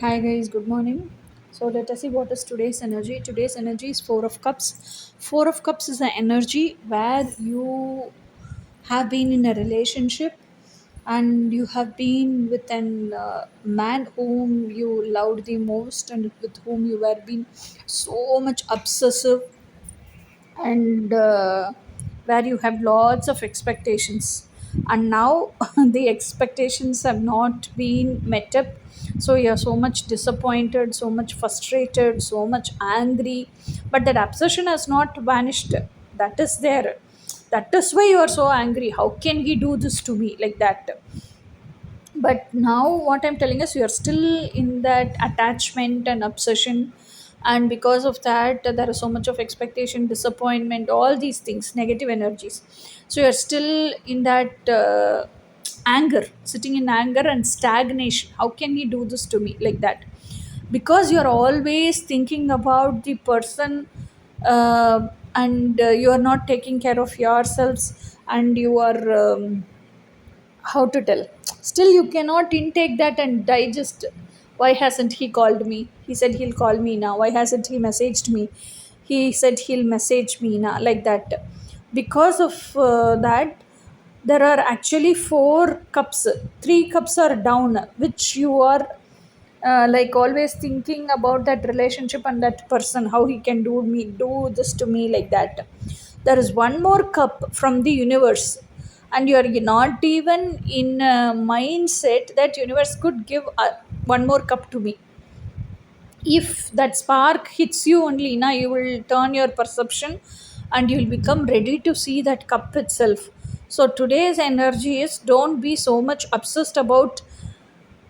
Hi guys, good morning. So let us see what is today's energy. Today's energy is Four of Cups. Four of Cups is an energy where you have been in a relationship and you have been with an man whom you loved the most and with whom you were being so much obsessive and where you have lots of expectations, and now the expectations have not been met up, so you're so much disappointed, so much frustrated, so much angry, but that obsession has not vanished. That is there. That is why you are so angry. How can he do this to me like that? But now what I'm telling is, you are still in that attachment and obsession, and because of that there is so much of expectation, disappointment, all these things, negative energies. So you're still in that anger, sitting in anger and stagnation. How can he do this to me like that? Because you're always thinking about the person, and you are not taking care of yourselves, and you are how to tell, still you cannot intake that and digest. Why hasn't he called me? He said he'll call me now. Why hasn't he messaged me? He said he'll message me now, like that. Because of that, there are actually four cups. Three cups are down, which you are like always thinking about that relationship and that person, how he can do this to me like that. There is one more cup from the universe, and you are not even in a mindset that universe could give one more cup to me. If that spark hits you only now, you will turn your perception and you'll become ready to see that cup itself. So today's energy is, don't be so much obsessed about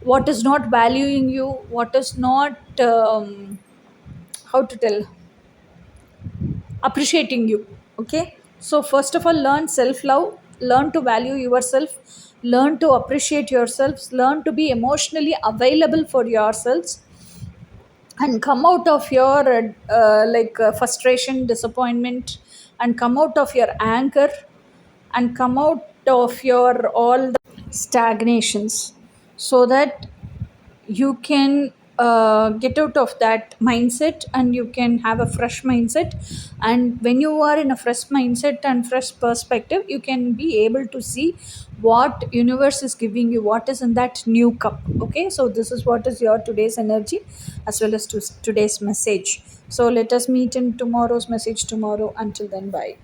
what is not valuing you, what is not how to tell, appreciating you. Okay, so first of all, learn self love, learn to value yourself, learn to appreciate yourselves, learn to be emotionally available for yourselves, and come out of your frustration, disappointment, and come out of your anger, and come out of your all the stagnations, so that you can get out of that mindset and you can have a fresh mindset. And when you are in a fresh mindset and fresh perspective, you can be able to see what universe is giving you, what is in that new cup. Okay, so this is what is your today's energy as well as today's message. So let us meet in tomorrow's message tomorrow. Until then, bye.